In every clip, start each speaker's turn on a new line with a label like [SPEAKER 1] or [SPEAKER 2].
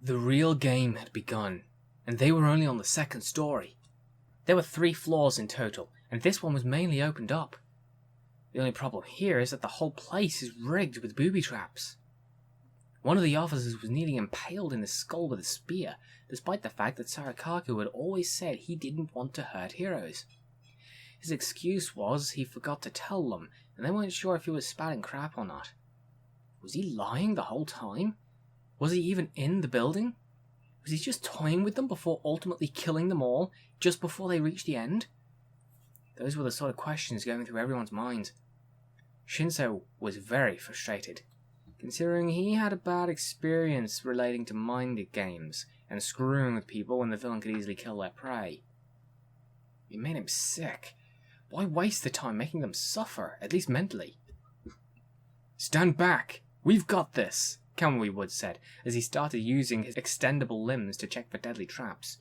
[SPEAKER 1] The real game had begun, and they were only on the second story. There were 3 floors in total, and this one was mainly opened up. The only problem here is that the whole place is rigged with booby traps. One of the officers was nearly impaled in the skull with a spear, despite the fact that Sairokaku had always said he didn't want to hurt heroes. His excuse was he forgot to tell them, and they weren't sure if he was spouting crap or not. Was he lying the whole time? Was he even in the building? Was he just toying with them before ultimately killing them all, just before they reached the end? Those were the sort of questions going through everyone's mind. Shinso was very frustrated, considering he had a bad experience relating to minded games and screwing with people when the villain could easily kill their prey. It made him sick. Why waste the time making them suffer, at least mentally? "Stand back! We've got this!" Kamui Wood said, as he started using his extendable limbs to check for deadly traps.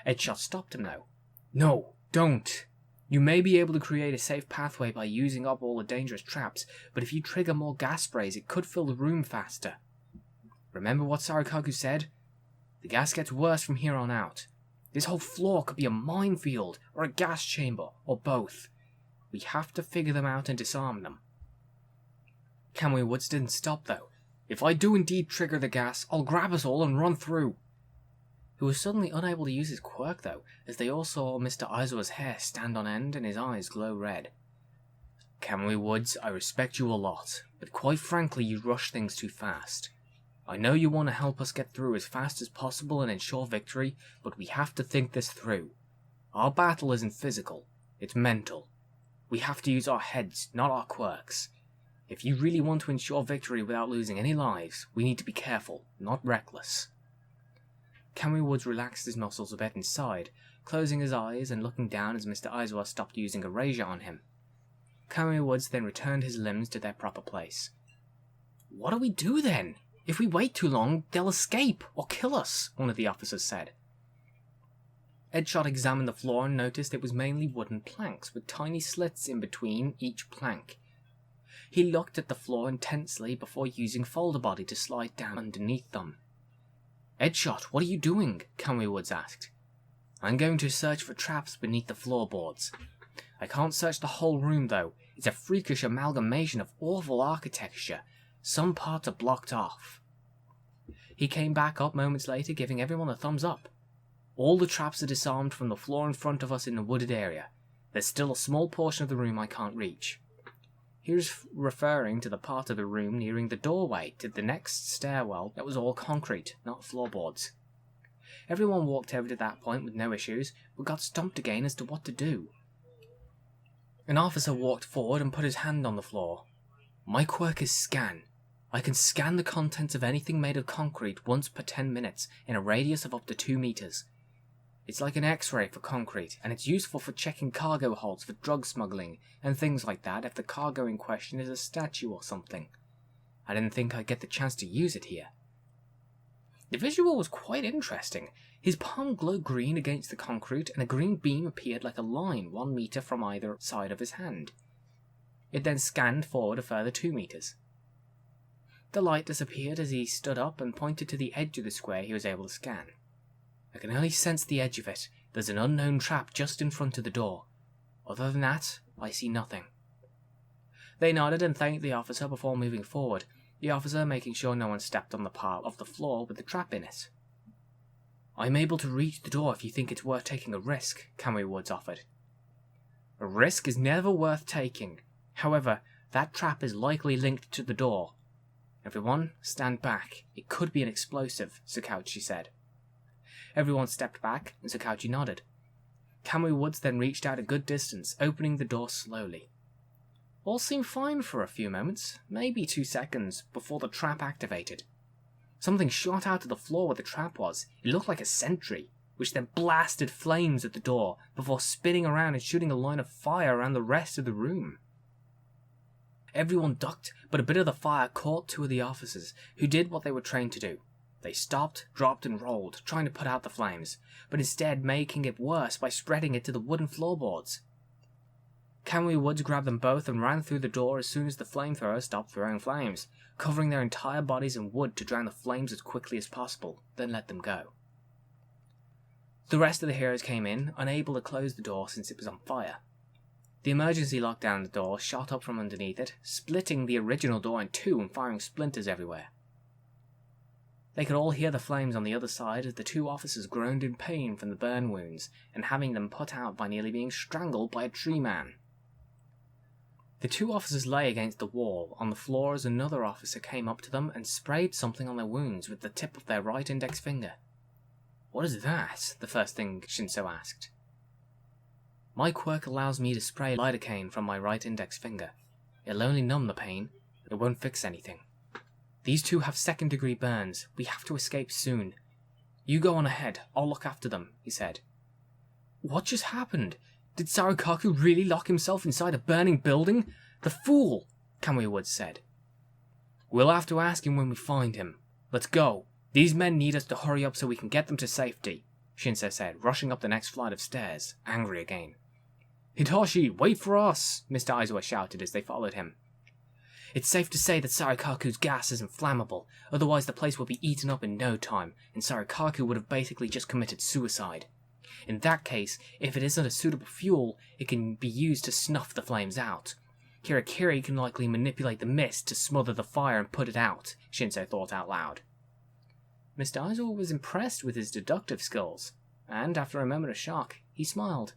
[SPEAKER 1] Edshot stopped him though. "No, don't! You may be able to create a safe pathway by using up all the dangerous traps, but if you trigger more gas sprays, it could fill the room faster. Remember what Sairokaku said? The gas gets worse from here on out. This whole floor could be a minefield, or a gas chamber, or both. We have to figure them out and disarm them." Kamui Woods didn't stop though. "If I do indeed trigger the gas, I'll grab us all and run through." He was suddenly unable to use his quirk though, as they all saw Mr. Aizawa's hair stand on end and his eyes glow red. "Kamui Woods, I respect you a lot, but quite frankly you rush things too fast. I know you want to help us get through as fast as possible and ensure victory, but we have to think this through. Our battle isn't physical, it's mental. We have to use our heads, not our quirks. If you really want to ensure victory without losing any lives, we need to be careful, not reckless." Kamui Woods relaxed his muscles a bit inside, closing his eyes and looking down as Mr. Aizawa stopped using erasure on him. Kamui Woods then returned his limbs to their proper place. "What do we do then? If we wait too long, they'll escape, or kill us," one of the officers said. Edshot examined the floor and noticed it was mainly wooden planks, with tiny slits in between each plank. He looked at the floor intensely before using Folder Body to slide down underneath them. "Edshot, what are you doing?" Kamui Woods asked. "I'm going to search for traps beneath the floorboards. I can't search the whole room though. It's a freakish amalgamation of awful architecture. Some parts are blocked off." He came back up moments later, giving everyone a thumbs up. "All the traps are disarmed from the floor in front of us in the wooded area. There's still a small portion of the room I can't reach." He was referring to the part of the room nearing the doorway to the next stairwell that was all concrete, not floorboards. Everyone walked over to that point with no issues, but got stumped again as to what to do. An officer walked forward and put his hand on the floor. "My quirk is Scan. I can scan the contents of anything made of concrete once per 10 minutes in a radius of up to 2 meters. It's like an X-ray for concrete, and it's useful for checking cargo holds for drug smuggling and things like that if the cargo in question is a statue or something. I didn't think I'd get the chance to use it here." The visual was quite interesting. His palm glowed green against the concrete, and a green beam appeared like a line 1 meter from either side of his hand. It then scanned forward a further 2 meters. The light disappeared as he stood up and pointed to the edge of the square he was able to scan. "I can only sense the edge of it. There's an unknown trap just in front of the door. Other than that, I see nothing." They nodded and thanked the officer before moving forward, the officer making sure no one stepped on the part of the floor with the trap in it. "I'm able to reach the door if you think it's worth taking a risk," Kamui Woods offered. "A risk is never worth taking. However, that trap is likely linked to the door. Everyone, stand back. It could be an explosive," Sakauchi said. Everyone stepped back, and Sakauchi nodded. Kamui Woods then reached out a good distance, opening the door slowly. All seemed fine for a few moments, maybe 2 seconds, before the trap activated. Something shot out of the floor where the trap was. It looked like a sentry, which then blasted flames at the door, before spinning around and shooting a line of fire around the rest of the room. Everyone ducked, but a bit of the fire caught 2 of the officers, who did what they were trained to do. They stopped, dropped, and rolled, trying to put out the flames, but instead making it worse by spreading it to the wooden floorboards. Kamui Woods grabbed them both and ran through the door as soon as the flamethrower stopped throwing flames, covering their entire bodies in wood to drown the flames as quickly as possible, then let them go. The rest of the heroes came in, unable to close the door since it was on fire. The emergency lockdown the door shot up from underneath it, splitting the original door in two and firing splinters everywhere. They could all hear the flames on the other side as the two officers groaned in pain from the burn wounds and having them put out by nearly being strangled by a tree man. The two officers lay against the wall on the floor as another officer came up to them and sprayed something on their wounds with the tip of their right index finger. "What is that?" the first thing Shinso asked. "My quirk allows me to spray lidocaine from my right index finger. It'll only numb the pain. It won't fix anything. These two have second-degree burns. We have to escape soon. You go on ahead. I'll look after them," he said. "What just happened? Did Sairokaku really lock himself inside a burning building? The fool!" Kamui Woods said. "We'll have to ask him when we find him. Let's go. These men need us to hurry up so we can get them to safety," Shinso said, rushing up the next flight of stairs, angry again. "Hitoshi, wait for us!" Mr. Aizawa shouted as they followed him. "It's safe to say that Sairokaku's gas isn't flammable, otherwise the place would be eaten up in no time, and Sairokaku would have basically just committed suicide. In that case, if it isn't a suitable fuel, it can be used to snuff the flames out. Kirakiri can likely manipulate the mist to smother the fire and put it out," Shinso thought out loud. Mr. Aizawa was impressed with his deductive skills, and after a moment of shock, he smiled.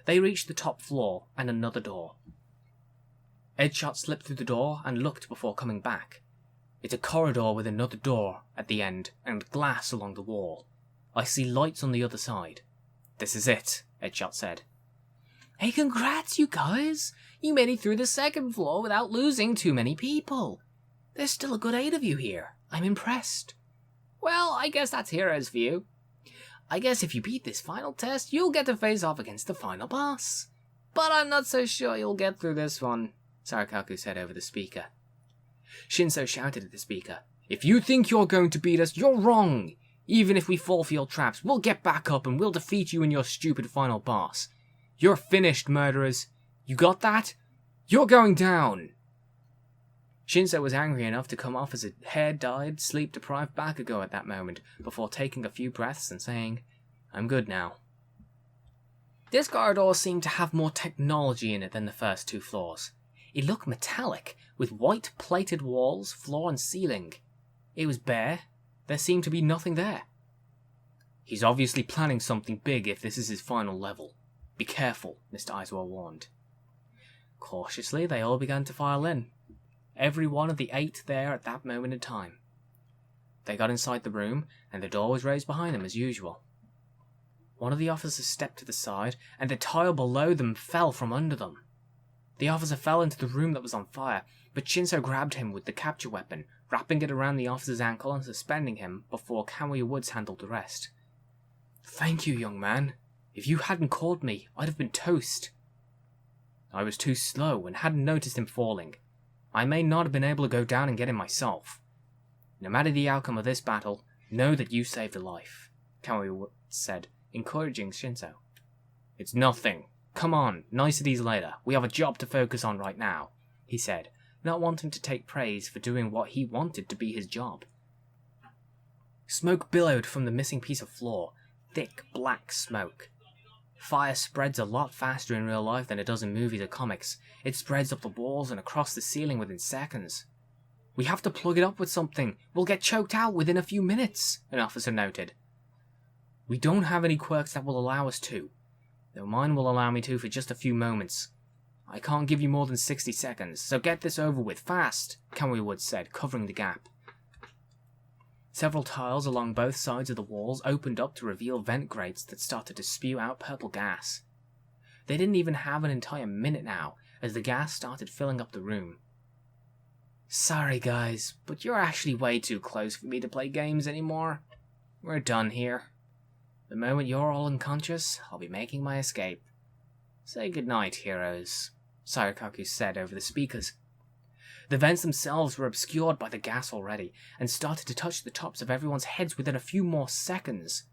[SPEAKER 1] They reached the top floor and another door. Edgeshot slipped through the door and looked before coming back. It's a corridor with another door at the end and glass along the wall. I see lights on the other side. "This is it," Edgeshot said. "Hey, congrats, you guys! You made it through the second floor without losing too many people. There's still a good 8 of you here. I'm impressed." "Well, I guess that's heroes for you. I guess if you beat this final test, you'll get to face off against the final boss. But I'm not so sure you'll get through this one," Sairokaku said over the speaker. Shinso shouted at the speaker, "If you think you're going to beat us, you're wrong! Even if we fall for your traps, we'll get back up and we'll defeat you and your stupid final boss. You're finished, murderers! You got that? You're going down!" Shinso was angry enough to come off as a hair-dyed, sleep-deprived Bakugo at that moment, before taking a few breaths and saying, "I'm good now." This corridor seemed to have more technology in it than the first 2 floors. It looked metallic, with white plated walls, floor and ceiling. It was bare. There seemed to be nothing there. "He's obviously planning something big if this is his final level. Be careful," Mr. Aizawa warned. Cautiously, they all began to file in. Every one of the 8 there at that moment in time. They got inside the room, and the door was raised behind them as usual. One of the officers stepped to the side, and the tile below them fell from under them. The officer fell into the room that was on fire, but Shinso grabbed him with the capture weapon, wrapping it around the officer's ankle and suspending him before Kamui Woods handled the rest. "Thank you, young man. If you hadn't caught me, I'd have been toast." "I was too slow and hadn't noticed him falling. I may not have been able to go down and get him myself. No matter the outcome of this battle, know that you saved a life," Kamui Woods said, encouraging Shinso. "It's nothing. Come on, niceties later. We have a job to focus on right now," he said, not wanting to take praise for doing what he wanted to be his job. Smoke billowed from the missing piece of floor, thick black smoke. Fire spreads a lot faster in real life than it does in movies or comics. It spreads up the walls and across the ceiling within seconds. "We have to plug it up with something. We'll get choked out within a few minutes," an officer noted. "We don't have any quirks that will allow us to, though mine will allow me to for just a few moments. I can't give you more than 60 seconds, so get this over with, fast," Kamui Woods said, covering the gap. Several tiles along both sides of the walls opened up to reveal vent grates that started to spew out purple gas. They didn't even have an entire minute now, as the gas started filling up the room. "Sorry guys, but you're actually way too close for me to play games anymore. We're done here. The moment you're all unconscious, I'll be making my escape. Say goodnight, heroes," Sairokaku said over the speakers. The vents themselves were obscured by the gas already, and started to touch the tops of everyone's heads within a few more seconds.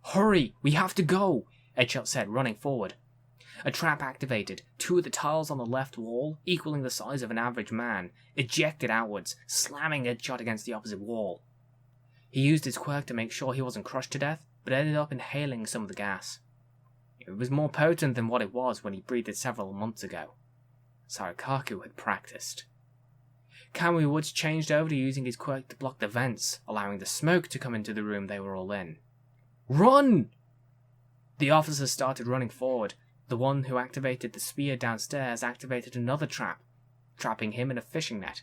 [SPEAKER 1] "Hurry, we have to go," Edgeshot said, running forward. A trap activated, 2 of the tiles on the left wall, equaling the size of an average man, ejected outwards, slamming Deadshot against the opposite wall. He used his quirk to make sure he wasn't crushed to death, but ended up inhaling some of the gas. It was more potent than what it was when he breathed it several months ago. Sairokaku had practiced. Kamui Woods changed over to using his quirk to block the vents, allowing the smoke to come into the room they were all in. Run! The officers started running forward. The one who activated the spear downstairs activated another trap, trapping him in a fishing net.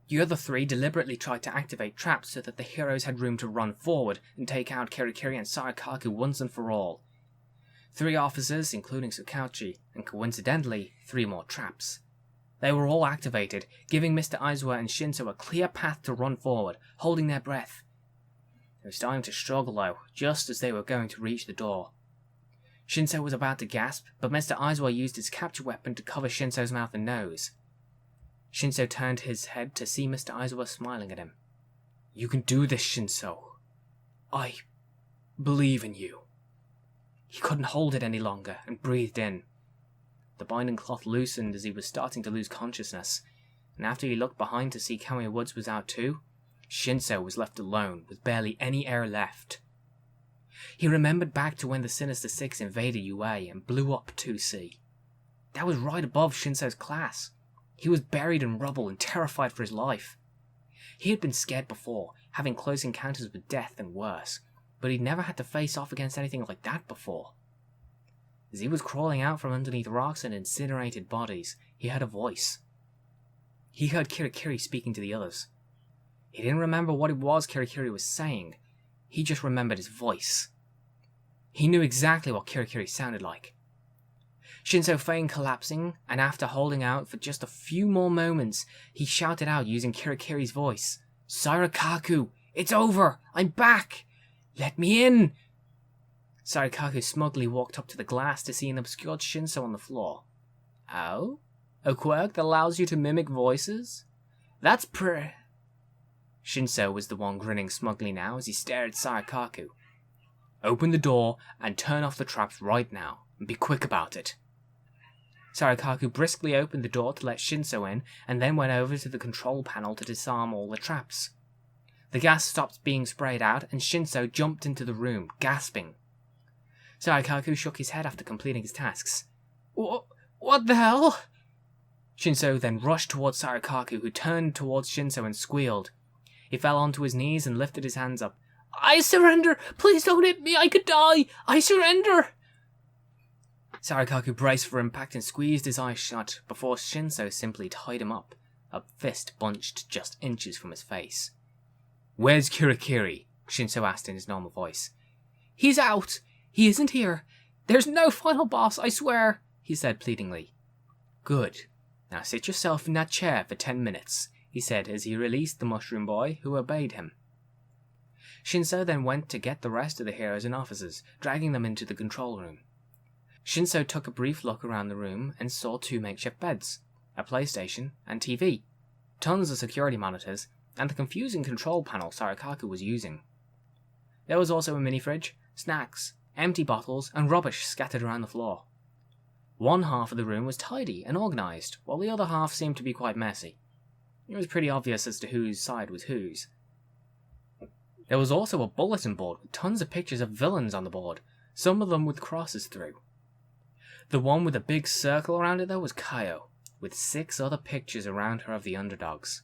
[SPEAKER 1] The other 3 deliberately tried to activate traps so that the heroes had room to run forward and take out Kirikiri and Sairokaku once and for all. 3 officers, including Tsukauchi, and coincidentally, 3 more traps. They were all activated, giving Mr. Aizawa and Shinso a clear path to run forward, holding their breath. They were starting to struggle though, just as they were going to reach the door. Shinso was about to gasp, but Mr. Aizawa used his capture weapon to cover Shinso's mouth and nose. Shinso turned his head to see Mr. Aizawa smiling at him. "You can do this, Shinso. I believe in you." He couldn't hold it any longer and breathed in. The binding cloth loosened as he was starting to lose consciousness, and after he looked behind to see Kamui Woods was out too, Shinso was left alone with barely any air left. He remembered back to when the Sinister Six invaded UA and blew up 2C. That was right above Shinso's class. He was buried in rubble and terrified for his life. He had been scared before, having close encounters with death and worse, but he'd never had to face off against anything like that before. As he was crawling out from underneath rocks and incinerated bodies, he heard a voice. He heard Kirikiri speaking to the others. He didn't remember what it was Kirikiri was saying, he just remembered his voice. He knew exactly what Kirikiri sounded like. Shinso feigned collapsing, and after holding out for just a few more moments, he shouted out using Kirikiri's voice. "Sairokaku! It's over! I'm back! Let me in!" Sairokaku smugly walked up to the glass to see an obscured Shinso on the floor. "Oh? A quirk that allows you to mimic voices? That's Shinso was the one grinning smugly now as he stared at Sairokaku. "Open the door and turn off the traps right now, and be quick about it." Sairokaku briskly opened the door to let Shinso in, and then went over to the control panel to disarm all the traps. The gas stopped being sprayed out, and Shinso jumped into the room, gasping. Sairokaku shook his head after completing his tasks. What the hell?" Shinso then rushed towards Sairokaku, who turned towards Shinso and squealed. He fell onto his knees and lifted his hands up. "I surrender! Please don't hit me! I could die! I surrender!" Sairokaku braced for impact and squeezed his eyes shut, before Shinso simply tied him up, a fist bunched just inches from his face. "Where's Kirikiri?" Shinso asked in his normal voice. "He's out! He isn't here! There's no final boss, I swear!" he said pleadingly. "Good. Now sit yourself in that chair for 10 minutes, he said as he released the mushroom boy, who obeyed him. Shinso then went to get the rest of the heroes and officers, dragging them into the control room. Shinso took a brief look around the room and saw 2 makeshift beds, a PlayStation, and TV, tons of security monitors, and the confusing control panel Sairokaku was using. There was also a mini-fridge, snacks, empty bottles, and rubbish scattered around the floor. One half of the room was tidy and organised, while the other half seemed to be quite messy. It was pretty obvious as to whose side was whose. There was also a bulletin board with tons of pictures of villains on the board, some of them with crosses through. The one with a big circle around it though was Kaio, with 6 other pictures around her of the underdogs.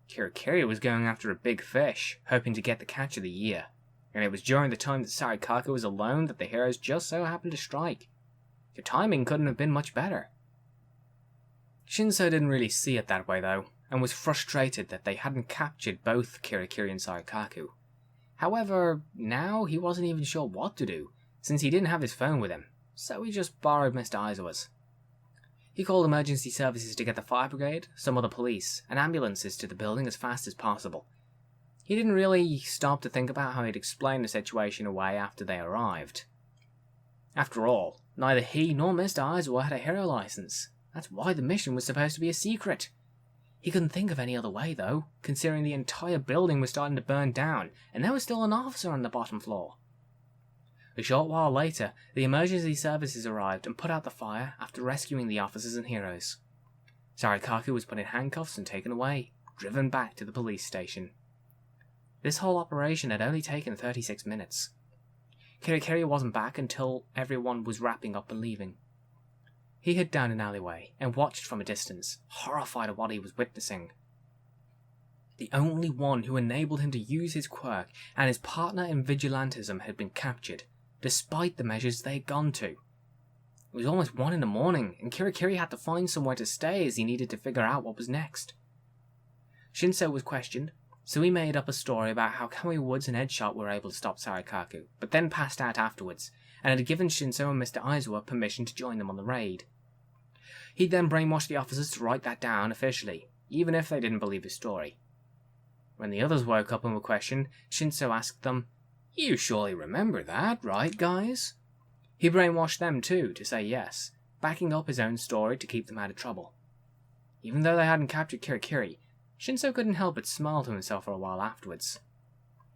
[SPEAKER 1] Kirikiri was going after a big fish, hoping to get the catch of the year, and it was during the time that Sairokaku was alone that the heroes just so happened to strike. The timing couldn't have been much better. Shinso didn't really see it that way though, and was frustrated that they hadn't captured both Kirikiri and Sairokaku. However, now he wasn't even sure what to do, since he didn't have his phone with him, so he just borrowed Mr. Aizawa's. He called emergency services to get the fire brigade, some other police, and ambulances to the building as fast as possible. He didn't really stop to think about how he'd explain the situation away after they arrived. After all, neither he nor Mr. Aizawa had a hero license. That's why the mission was supposed to be a secret. He couldn't think of any other way though, considering the entire building was starting to burn down, and there was still an officer on the bottom floor. A short while later, the emergency services arrived and put out the fire after rescuing the officers and heroes. Sairokaku was put in handcuffs and taken away, driven back to the police station. This whole operation had only taken 36 minutes. Kirikiri wasn't back until everyone was wrapping up and leaving. He hid down an alleyway and watched from a distance, horrified at what he was witnessing. The only one who enabled him to use his quirk and his partner in vigilantism had been captured, despite the measures they had gone to. It was almost 1 a.m, and Kirikiri had to find somewhere to stay as he needed to figure out what was next. Shinso was questioned, so he made up a story about how Kohei Woods and Headshot were able to stop Sairokaku, but then passed out afterwards, and had given Shinso and Mr. Aizawa permission to join them on the raid. He then brainwashed the officers to write that down officially, even if they didn't believe his story. When the others woke up and were questioned, Shinso asked them, "You surely remember that, right, guys?" He brainwashed them too to say yes, backing up his own story to keep them out of trouble. Even though they hadn't captured Kirikiri, Shinso couldn't help but smile to himself for a while afterwards.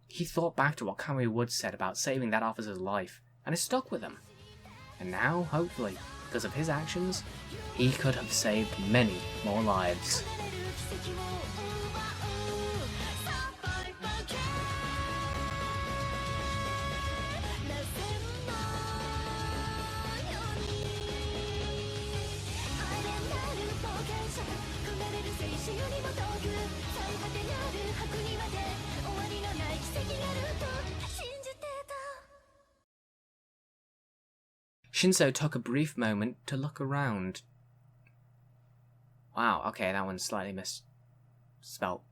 [SPEAKER 1] He thought back to what Kohei Woods said about saving that officer's life, and it stuck with him. And now, hopefully, because of his actions, he could have saved many more lives. Shinso took a brief moment to look around. Wow, okay, that one's slightly misspelt.